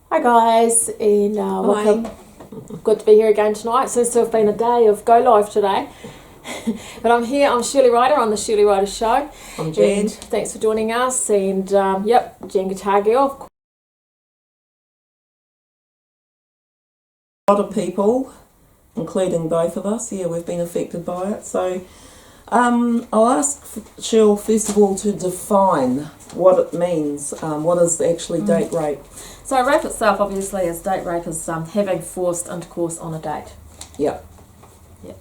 Hi guys, and welcome. Good to be here again tonight. Seems to have been a day of go live today. But I'm here, I'm Shirley Ryder on the Shirley Ryder Show. I'm Jen. And thanks for joining us. And Jen Guitar Girl. A lot of people, including both of us, we've been affected by it. So I'll ask Shirl first of all to define what it means. What is actually date rape? So rape itself obviously is date rape is having forced intercourse on a date. Yeah. Yeah.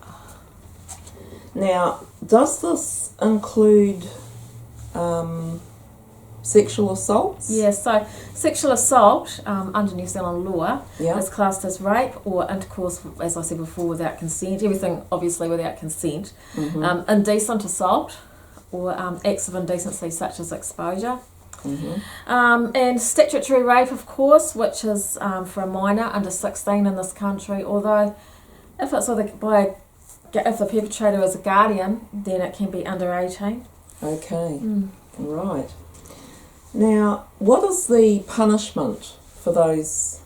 Now, does this include sexual assaults? Yeah, so sexual assault under New Zealand law is classed as rape or intercourse, as I said before, without consent. Everything obviously without consent. Mm-hmm. Indecent assault or acts of indecency such as exposure. Mm-hmm. And statutory rape, of course, which is for a minor under 16 in this country. Although, if it's if the perpetrator is a guardian, then it can be under 18. Okay, right. Now, what is the punishment for those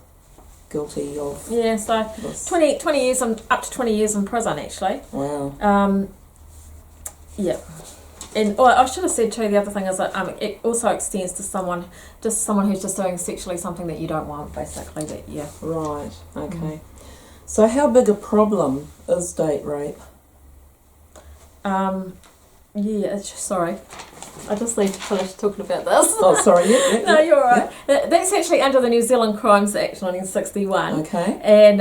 guilty of? Yeah, so this? 20 years up to 20 years in prison, actually. Wow. Yeah. And I should have said too, the other thing is that it also extends to someone who's just doing sexually something that you don't want, basically. But yeah. Right. Okay. So, how big a problem is date rape? Sorry, I just need to finish talking about this. Oh, sorry. Yeah. No, you're all right. Yeah. That's actually under the New Zealand Crimes Act 1961. Okay. And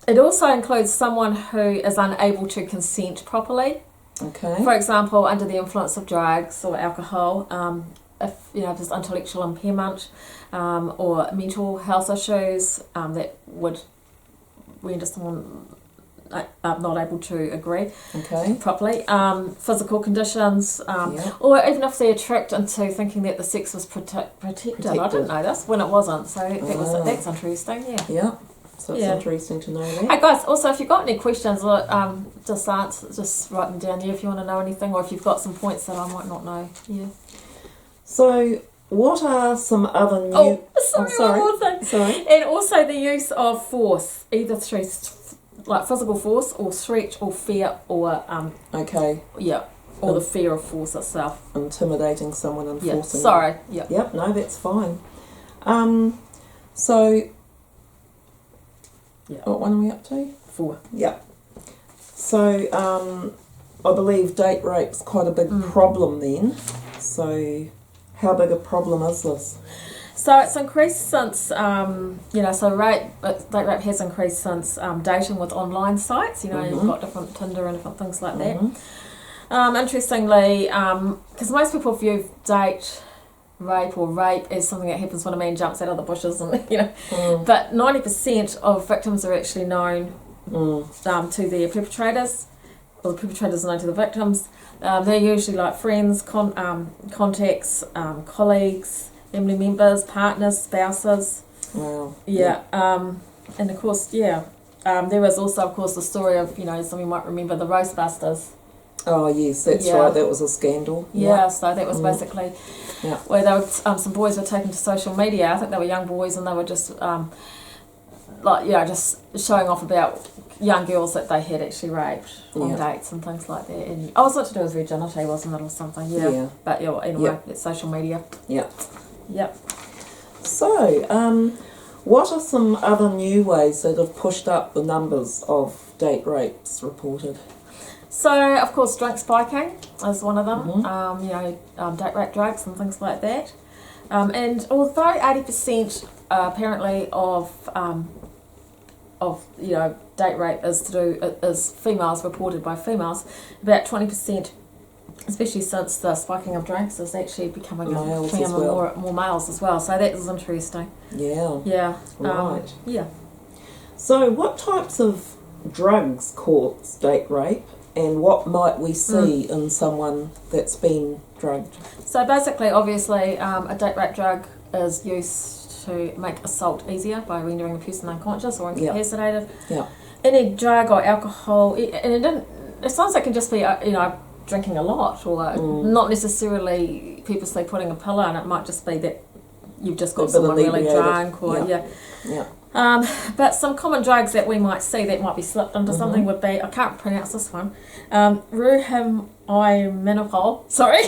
it also includes someone who is unable to consent properly. Okay. For example, under the influence of drugs or alcohol, if there's intellectual impairment or mental health issues that would render someone not able to agree properly, physical conditions, or even if they're tricked into thinking that the sex was protected. I didn't know this when it wasn't, so that's interesting. Yeah. So it's interesting to know that. Hey guys, also if you've got any questions, just write them down there if you want to know anything, or if you've got some points that I might not know. Yeah. So, what are some other new? One more thing. Sorry. And also the use of force, either through like physical force or threat or fear or or the fear of force itself. Intimidating someone and forcing. Yep. No, that's fine. So. Yeah. What one are we up to? 4. Yeah. So, I believe date rape's quite a big problem then. So, how big a problem is this? So it's increased since, date rape has increased since dating with online sites. You've got different Tinder and different things like that. Interestingly, because most people view date rape or rape as something that happens when a man jumps out of the bushes and but 90% of victims are actually known to their perpetrators, or the perpetrators are known to the victims. They're usually like friends, contacts, colleagues, family members, partners, spouses. Wow. Yeah. And of course, there was also of course the story of some of you might remember the Roastbusters. Oh yes, that's right. That was a scandal. Yeah, so that was basically where they were, some boys were taken to social media. I think they were young boys, and they were just just showing off about young girls that they had actually raped on dates and things like that. And it was what to do with virginity, wasn't it, or something? Yeah. But anyway, it's social media. Yeah. Yep. So, what are some other new ways that have pushed up the numbers of date rapes reported? So, of course, drug spiking is one of them. Date rape drugs and things like that. And although 80% apparently of date rape is females, reported by females, about 20%, especially since the spiking of drugs, is actually becoming more males as well. So that is interesting. Yeah. Yeah. Right. Yeah. So, what types of drugs cause date rape? And what might we see in someone that's been drugged? So basically, obviously, a date rape drug is used to make assault easier by rendering a person unconscious or incapacitated. Yeah. Any drug or alcohol, and it sounds like it can just be drinking a lot, or not necessarily purposely putting a pill on. It might just be that you've just got They've been someone really inebriated. drunk, or but some common drugs that we might see that might be slipped into something would be, I can't pronounce this one, ruhimiminophol, sorry,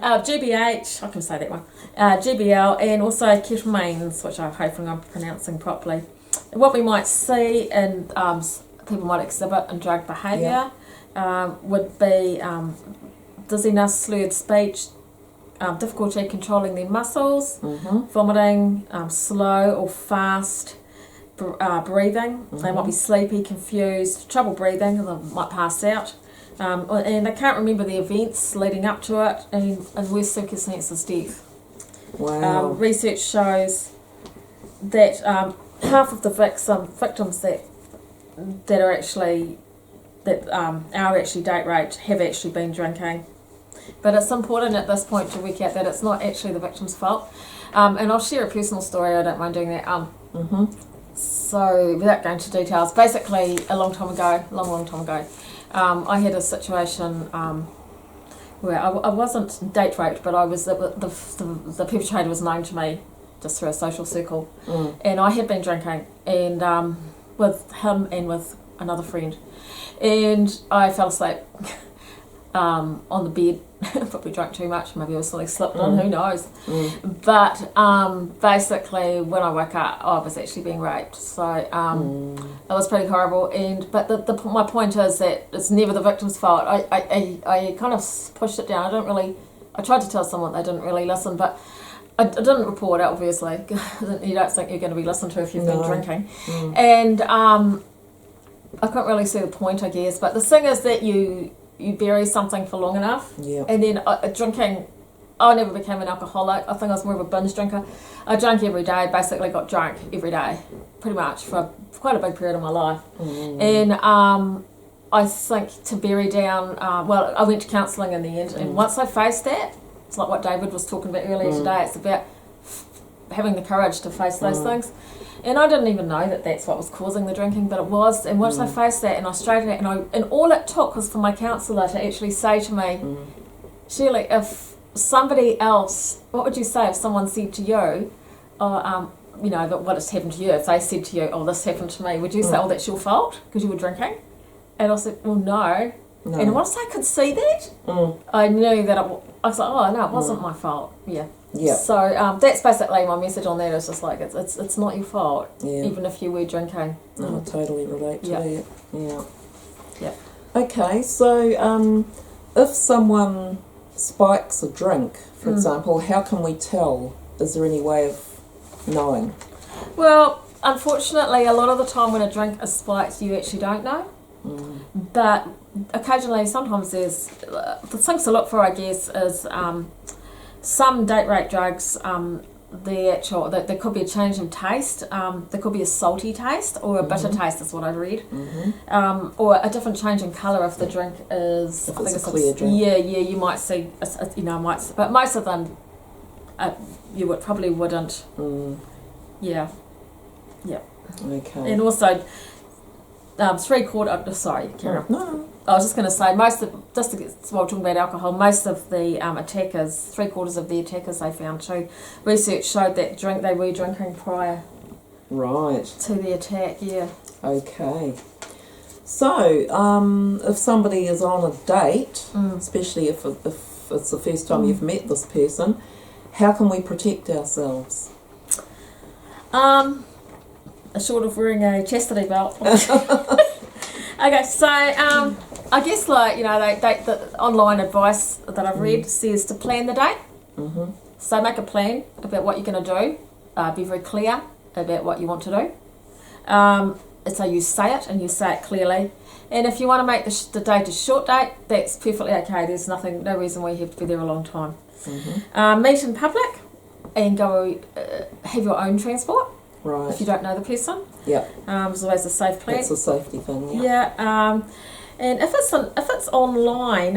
GBH, I can say that one, GBL, and also ketamines, which I'm hoping I'm pronouncing properly. And what we might see in people might exhibit in drug behaviour would be dizziness, slurred speech, difficulty controlling their muscles, vomiting, slow or fast breathing. They might be sleepy, confused, trouble breathing, they might pass out. And they can't remember the events leading up to it, and in worst circumstances, death. Wow. Research shows that half of the victims that are actually date raped have actually been drinking. But it's important at this point to work out that it's not actually the victim's fault. And I'll share a personal story, I don't mind doing that. So, without going into details, basically a long time ago, I had a situation where I wasn't date raped, but I was the perpetrator was known to me just through a social circle. And I had been drinking, and with him and with another friend. And I fell asleep on the bed. Probably drank too much, maybe I was something slipped on, who knows. But basically when I woke up, I was actually being raped. So it was pretty horrible. But my point is that it's never the victim's fault. I kind of pushed it down. I tried to tell someone, they didn't really listen, but I didn't report it, obviously. You don't think you're going to be listened to if you've been drinking. And I can't really see the point, I guess. But the thing is that you bury something for long enough, and then drinking. I never became an alcoholic. I think I was more of a binge drinker. I drank every day, basically got drunk every day, pretty much for quite a big period of my life. And I think to bury down, I went to counselling in the end, and once I faced that, it's like what David was talking about earlier today, it's about having the courage to face those things. And I didn't even know that that's what was causing the drinking, but it was. And once I faced that and I straightened it, and all it took was for my counsellor to actually say to me, Shirley, if somebody else, what would you say if someone said to you, what has happened to you? If they said to you, oh, this happened to me, would you say, oh, that's your fault because you were drinking? And I said, well, no. And once I could see that, I knew that I was like, oh, no, it wasn't my fault. So that's basically my message on that. Is just like it's not your fault, even if you were drinking. I totally relate to that. Yeah. Okay, so if someone spikes a drink, for example, how can we tell? Is there any way of knowing? Well, unfortunately, a lot of the time when a drink is spiked, you actually don't know. But occasionally, sometimes there's the things to look for, I guess, is some date rape drugs. There could be a change in taste. There could be a salty taste or a bitter taste, is what I've read. Or a different change in colour if the drink is. If it's a clear drink. Yeah, you might see. But most of them, you probably wouldn't. Yeah. Okay. And also. 3/4. Sorry, Karen. No. I was just going to say, while talking about alcohol, most of the attackers, 3/4 of the attackers they found too, research showed that they were drinking prior to the attack. Okay. So, if somebody is on a date, especially if it's the first time you've met this person, how can we protect ourselves? Short of wearing a chastity belt. Okay, so I guess the online advice that I've read says to plan the date. So make a plan about what you're going to do. Be very clear about what you want to do. So you say it and you say it clearly. And if you want to make the date a short date, that's perfectly okay. There's no reason why you have to be there a long time. Meet in public and go have your own transport. Right. If you don't know the person. There's always a safe plan. It's a safety thing, and if it's online,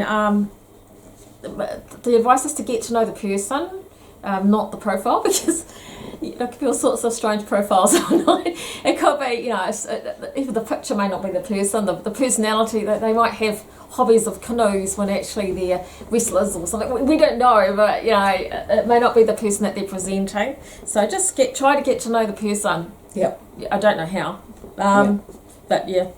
the advice is to get to know the person, not the profile, because there could be all sorts of strange profiles online. It could be, even the picture may not be the person, the personality, that they might have hobbies of canoes when actually they're wrestlers or something. We don't know, but it may not be the person that they're presenting. So just try to get to know the person. Yep. I don't know how, but yeah.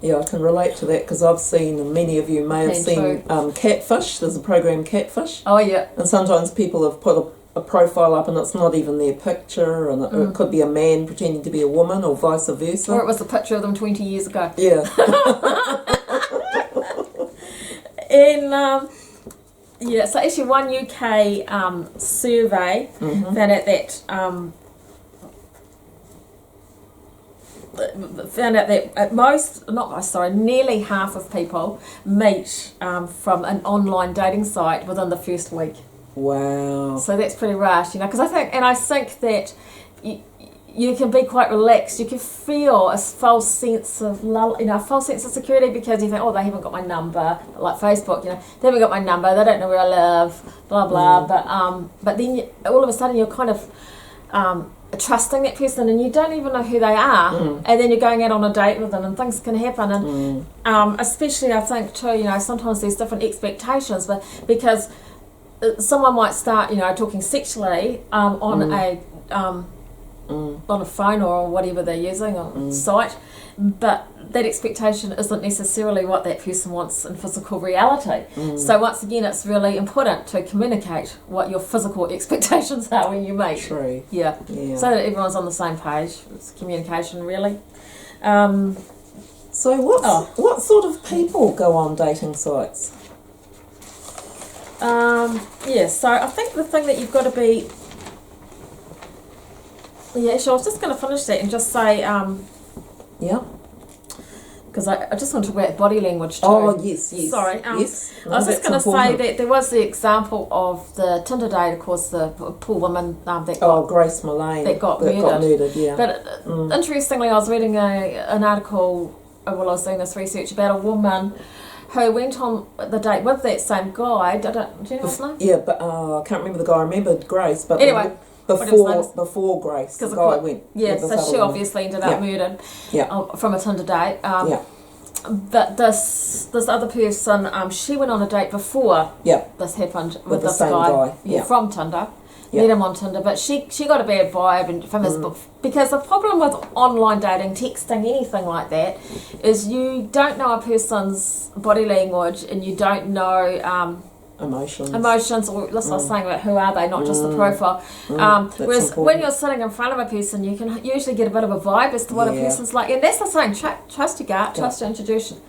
Yeah, I can relate to that because I've seen, and many of you may have seen, Catfish. There's a program, Catfish. Oh, yeah. And sometimes people have put a profile up and it's not even their picture, and it could be a man pretending to be a woman or vice versa. Or it was a picture of them 20 years ago. Yeah. And, so actually one UK survey found out that nearly half of people meet from an online dating site within the first week. Wow. So that's pretty rash, because I think that you can be quite relaxed. You can feel a false sense of security because you think, oh, they haven't got my number, like Facebook, they haven't got my number, they don't know where I live, blah blah. But then all of a sudden you're kind of trusting that person, and you don't even know who they are, and then you're going out on a date with them, and things can happen, and especially I think too, sometimes there's different expectations, but because someone might start, talking sexually on a phone or whatever they're using on site, but that expectation isn't necessarily what that person wants in physical reality. So once again, it's really important to communicate what your physical expectations are when you meet. True. Yeah. So that everyone's on the same page. It's communication, really. So what sort of people go on dating sites? So I think the thing that you've got to be... Yeah, sure, I was just going to finish that and just say... Because I just want to talk about body language too. Oh, yes. Sorry. Yes. I was just going to say that there was the example of the Tinder date, of course, the poor woman that got... Grace Mullane. That got murdered. Yeah. But interestingly, I was reading an article while I was doing this research about a woman who went on the date with that same guy. Do you know his name? Yeah, but I can't remember the guy. I remember Grace, but anyway, before Grace, the guy went. Yeah, so she obviously ended up murdered. From a Tinder date. But this other person, she went on a date before. This happened with this guy. From Tinder. Met him on Tinder, but she got a bad vibe from his book, because the problem with online dating, texting, anything like that, is you don't know a person's body language, and you don't know emotions, or that's what I was saying about who are they, not just the profile. Whereas important. When you're sitting in front of a person, you can usually get a bit of a vibe as to what a person's like, and that's the saying, trust your gut, trust your intuition,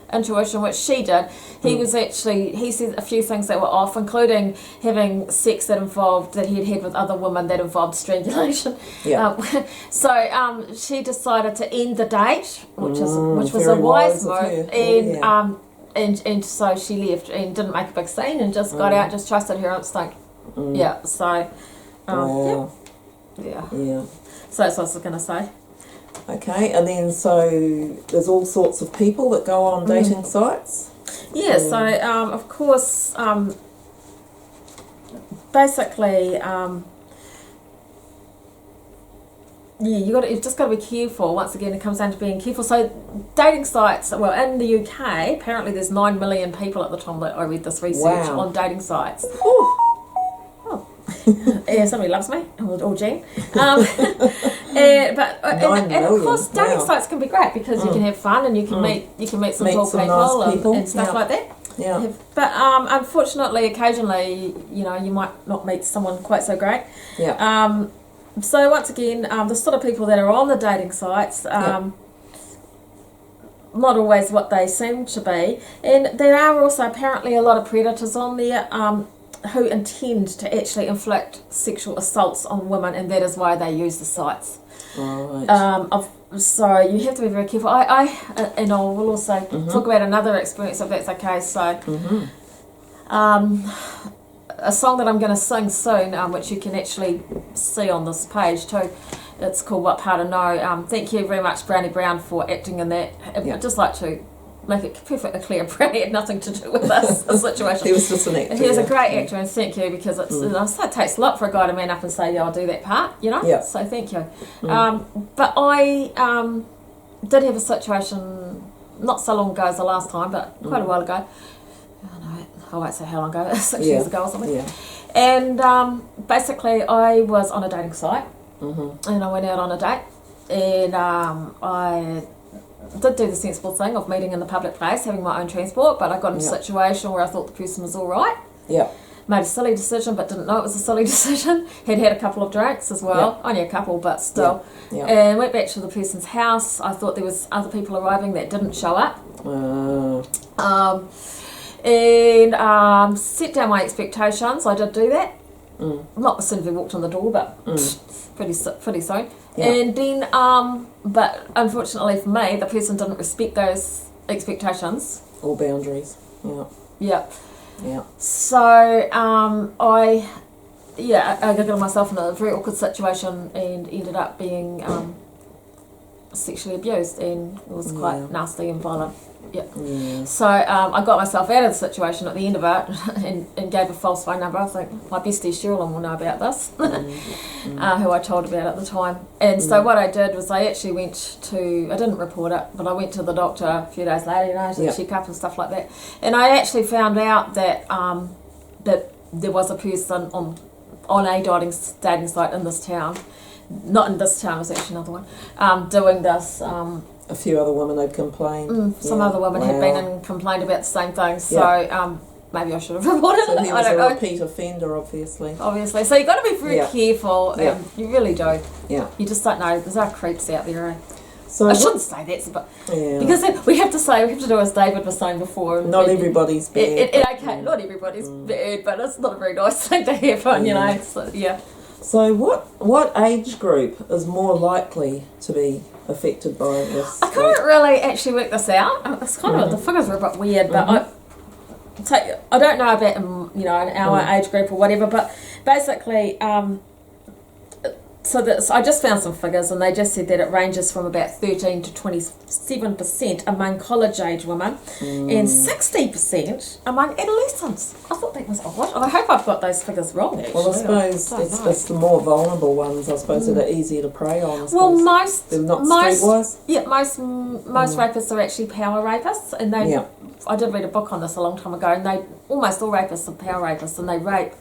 which she did. He said a few things that were off, including having sex that he had with other women that involved strangulation. So she decided to end the date, which was a wise move, and so she left and didn't make a big scene and just got out, just trusted her instinct. So so that's what I was going to say. Okay, and then so there's all sorts of people that go on dating sites. So of course, basically, you've just got to be careful. Once again, it comes down to being careful. So dating sites, well, in the UK, apparently there's 9 million people at the time that I read this research on dating sites. Yeah, somebody loves me, or Jean. And of course, dating sites can be great because you can have fun and you can meet some cool people and stuff like that. But unfortunately, occasionally, you might not meet someone quite so great. So once again, the sort of people that are on the dating sites, not always what they seem to be, and there are also apparently a lot of predators on there who intend to actually inflict sexual assaults on women, and that is why they use the sites. Right. So you have to be very careful. I will also talk about another experience if that's okay. So, a song that I'm going to sing soon, which you can actually see on this page too. It's called What Part to Know. Thank you very much, Brownie Brown, for acting in that. I'd just like to make it perfectly clear, Brownie had nothing to do with this situation. He was just an actor. He was a great actor, and thank you, because it takes a lot for a guy to man up and say, I'll do that part, So thank you. But I did have a situation not so long ago as the last time, but quite a while ago. I won't say how long ago, 6 years ago or something. Yeah. And basically, I was on a dating site, and I went out on a date, and I did do the sensible thing of meeting in the public place, having my own transport, but I got into a situation where I thought the person was all right. Yeah. Made a silly decision, but didn't know it was a silly decision. Had a couple of drinks as well, only a couple, but still. Yeah. And went back to the person's house. I thought there was other people arriving that didn't show up. And set down my expectations. I did do that. Not as soon as we walked in the door, but pretty soon. Yeah. And then, but unfortunately for me, the person didn't respect those expectations. Or boundaries. Yeah. Yeah. Yeah. So I got myself in a very awkward situation and ended up being sexually abused, and it was quite nasty and violent. Yeah. So I got myself out of the situation at the end of it and gave a false phone number. I think my bestie Shirley will know about this, who I told about at the time. And so what I did was I actually I didn't report it, but I went to the doctor a few days later, to check up and stuff like that. And I actually found out that that there was a person on a dating site in this town. Not in this town, it was actually another one, doing this. A few other women had complained. Some other women had been and complained about the same thing. So maybe I should have reported it. So he was a repeat offender, obviously. Obviously. So you've got to be very careful. You really do. Yeah. You just don't know. There's our creeps out there. Eh? So I shouldn't say that, but because we have to do as David was saying before. Not everybody's bad. Not everybody's bad, but it's not a very nice thing to happen, you know. So, So what age group is more likely to be affected by this? I couldn't really actually work this out. It's kind of the figures are a bit weird, but I don't know about in our age group or whatever. But basically, so I just found some figures, and they just said that it ranges from about 13 to 27% among college age women, and 60% among adolescents. I thought that was odd. I hope I've got those figures wrong. Actually. Well, I suppose it's the more vulnerable ones. I suppose that are easier to prey on. Well, most they're not streetwise. Yeah, most rapists are actually power rapists, and they. Yeah. I did read a book on this a long time ago, and almost all rapists are power rapists, and they rape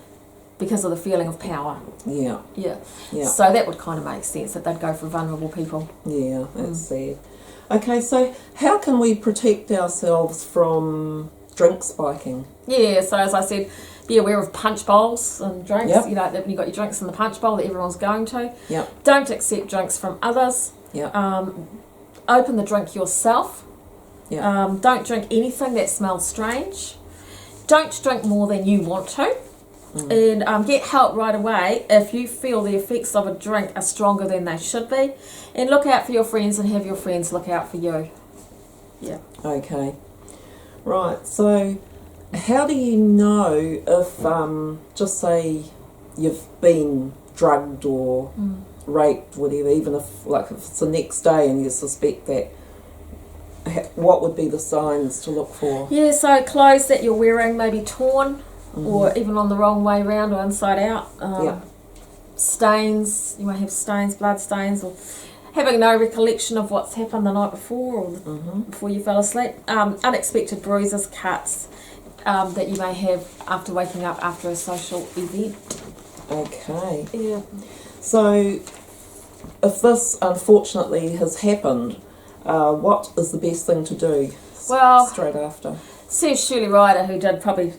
because of the feeling of power. Yeah. Yeah. Yeah. So that would kind of make sense that they'd go for vulnerable people. Yeah, that's sad. Okay, so how can we protect ourselves from drink spiking? Yeah, so as I said, be aware of punch bowls and drinks. Yep. You know, that you've got your drinks in the punch bowl that everyone's going to. Yeah. Don't accept drinks from others. Yeah. Open the drink yourself. Yeah. Don't drink anything that smells strange. Don't drink more than you want to. And get help right away if you feel the effects of a drink are stronger than they should be. And look out for your friends and have your friends look out for you. Yeah. Okay. Right, so how do you know if, just say, you've been drugged or raped, whatever, even if it's the next day and you suspect that, what would be the signs to look for? Yeah, so clothes that you're wearing may be torn, or even on the wrong way round or inside out. Stains, you might have stains, blood stains, or having no recollection of what's happened the night before or before you fell asleep. Unexpected bruises, cuts that you may have after waking up after a social event. Okay. Yeah. So if this unfortunately has happened, what is the best thing to do straight after? Says Shirley Ryder, who did probably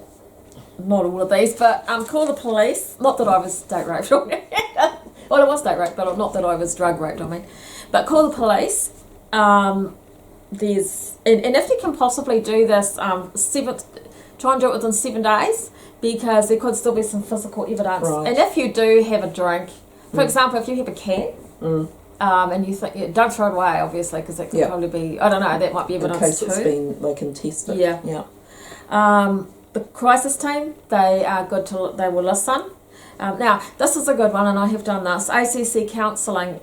not all of these, but call the police. Not that I was date raped. Well, I was date raped, but not that I was drug raped, But call the police. There's and if you can possibly do this, try and do it within 7 days, because there could still be some physical evidence. Right. And if you do have a drink, for example, if you have a can, and you think, don't throw it away, obviously, because it could probably be, I don't know, that might be evidence in case too. It's been, they can test it. Yeah. The crisis team, they are good they will listen. Now, this is a good one, and I have done this, ACC counselling.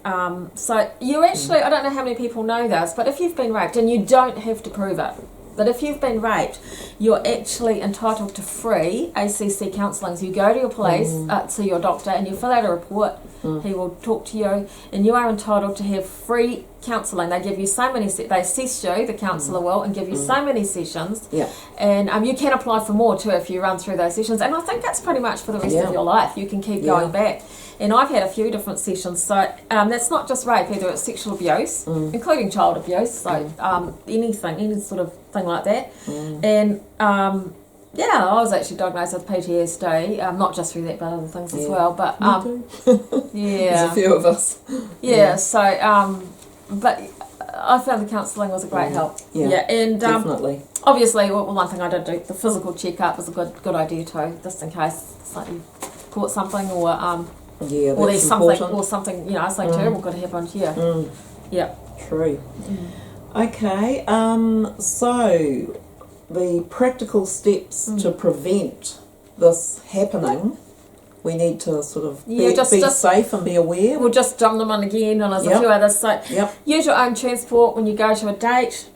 So you actually, I don't know how many people know this, but if you've been raped, and you don't have to prove it, but if you've been raped, you're actually entitled to free ACC counselling. So you go to your police, to your doctor, and you fill out a report. He will talk to you, and you are entitled to have free counselling. They give you so many, they assess you, the counsellor will, and give you so many sessions. Yeah. And you can apply for more too if you run through those sessions. And I think that's pretty much for the rest of your life. You can keep going back. And I've had a few different sessions. So that's not just rape, either it's sexual abuse, including child abuse. So anything, any sort of thing like that. And yeah, I was actually diagnosed with PTSD, not just through that, but other things as well. But yeah, there's a few of us. Yeah. So but I found the counselling was a great help. Yeah, and definitely. Obviously, one thing I did do, the physical checkup was a good idea too, just in case you caught something or or there's something something terrible could happen to you. Yeah. True. Okay. So the practical steps to prevent this happening. We need to sort of be safe and be aware. We'll just drum them on again, and there's a few others. So use your own transport when you go to a date.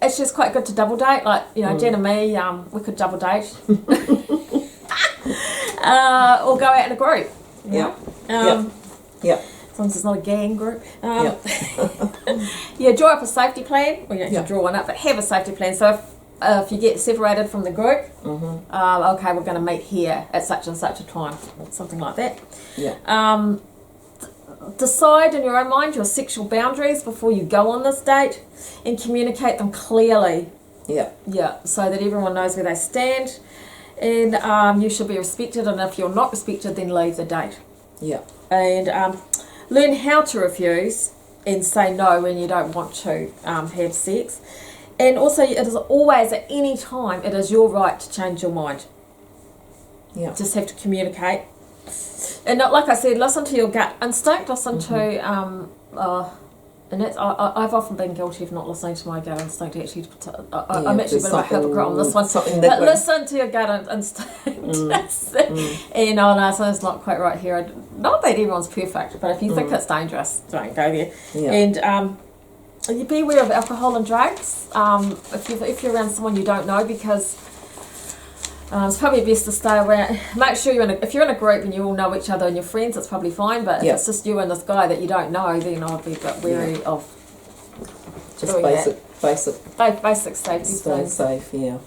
It's just quite good to double date. Like, Jen and me, we could double date. Or go out in a group. As long as it's not a gang group. Draw up a safety plan. Well, you don't have to draw one up, but have a safety plan. So if you get separated from the group, okay, we're going to meet here at such and such a time, something like that. Decide in your own mind your sexual boundaries before you go on this date, and communicate them clearly. So that everyone knows where they stand, and you should be respected. And if you're not respected, then leave the date. And learn how to refuse and say no when you don't want to have sex. And also, it is always, at any time, it is your right to change your mind. Just have to communicate. And not, like I said, listen to your gut instinct. Listen to, and that's, I've often been guilty of not listening to my gut instinct. Actually, I'm actually a bit of a hypocrite on this one. But listen to your gut instinct. And so it's not quite right here. Not that everyone's perfect, but if you think it's dangerous, don't go there. And you be aware of alcohol and drugs if you're around someone you don't know, because it's probably best to stay around. Make sure if you're in a group and you all know each other and you're friends, it's probably fine. But if it's just you and this guy that you don't know, then I'd be a bit wary of just basic safety. Stay safe. Okay.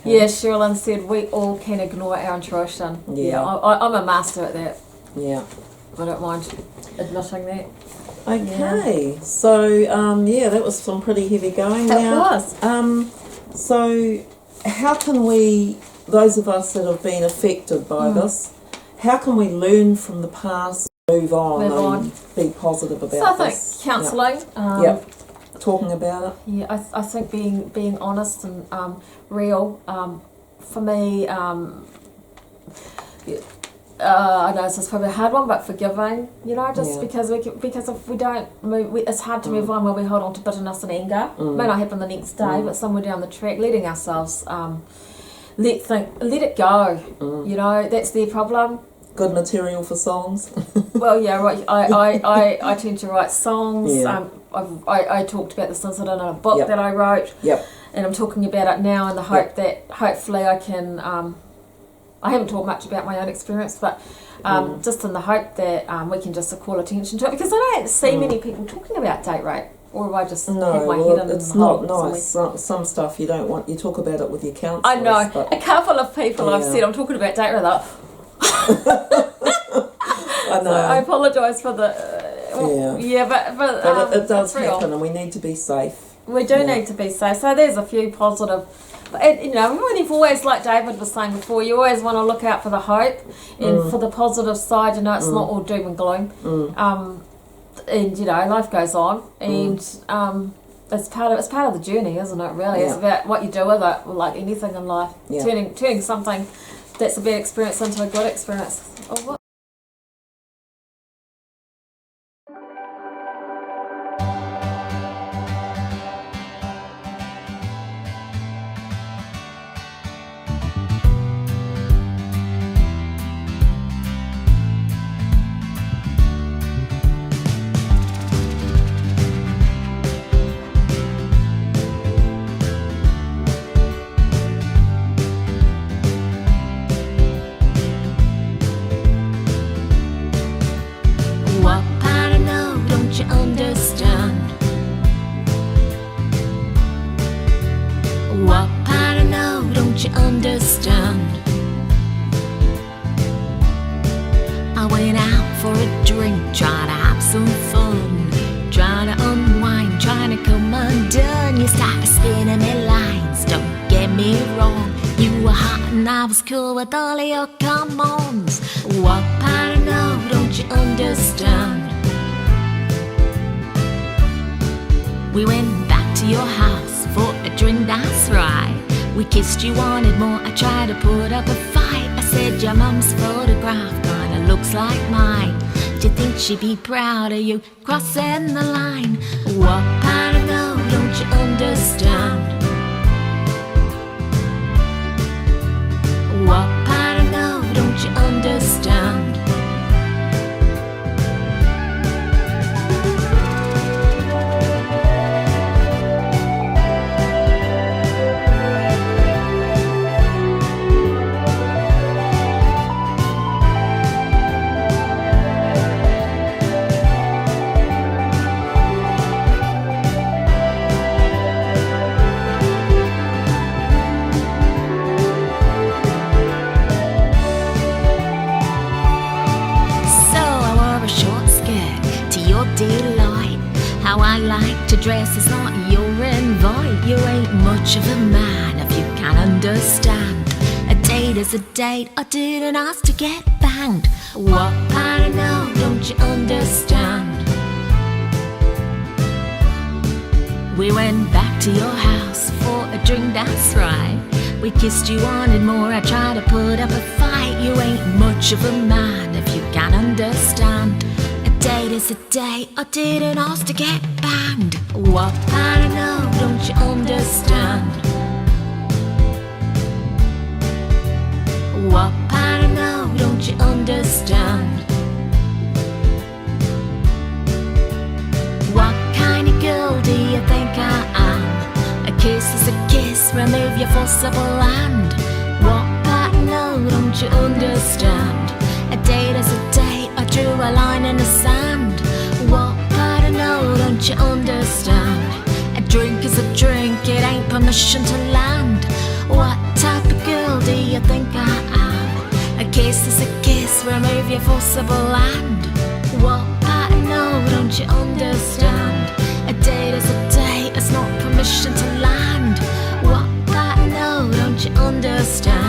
Yeah, Sherilyn said we all can ignore our intuition. I'm a master at that. I don't mind admitting that. Okay, so that was some pretty heavy going. It was. So how can we, those of us that have been affected by this, how can we learn from the past, move on, be positive about this? So I think counselling. Talking about it. I think being honest and real. For me, I know this is probably a hard one, but forgiving, because if we don't move, it's hard to move on when we hold on to bitterness and anger. It may not happen the next day, but somewhere down the track, letting ourselves let it go. That's their problem. Good material for songs. Well, right. I tend to write songs. I talked about this incident in a book that I wrote, and I'm talking about it now in the hope that hopefully I can. I haven't talked much about my own experience, but just in the hope that we can just call attention to it, because I don't see many people talking about date rape, or have I just have my head in it's not nice. Some stuff you don't want. You talk about it with your counsellors. I know. A couple of people I've said I'm talking about date rape. Like, I know. So I apologise for the. But it does happen, and we need to be safe. We do need to be safe. So there's a few positive. But you've always, like David was saying before, you always want to look out for the hope and for the positive side. It's not all doom and gloom. And life goes on, and it's part of the journey, isn't it? Really, it's about what you do with it, like anything in life. Turning something that's a bad experience into a good experience. Oh, what? I went out for a drink, trying to have some fun, trying to unwind, trying to come undone. You started spinning me lines, don't get me wrong. You were hot and I was cool with all of your come-ons. What part of no, don't you understand? We went back to your house for a drink, that's right. We kissed, you wanted more, I tried to put up a fight. I said your mum's photograph kinda looks like mine. Do you think she'd be proud of you crossing the line? What part of no, don't you understand? What part of no, don't you understand? Delight. How I like to dress is not your invite. You ain't much of a man if you can't understand. A date is a date, I didn't ask to get banged. What part of no, don't you understand? We went back to your house for a drink, that's right. We kissed, you wanted more, I tried to put up a fight. You ain't much of a man if you can't understand. Date is a date, I didn't ask to get banged. What part of no, don't you understand? What part of no, don't you understand? What kind of girl do you think I am? A kiss is a kiss, remove your forcible hand. What part of no, don't you understand? A date is a date, I drew a line in the sand. What part of no, don't you understand? A drink is a drink, it ain't permission to land. What type of girl do you think I am? A kiss is a kiss, remove your forcible hand. What part of no, don't you understand? A date is a date, it's not permission to land. What part of no, don't you understand?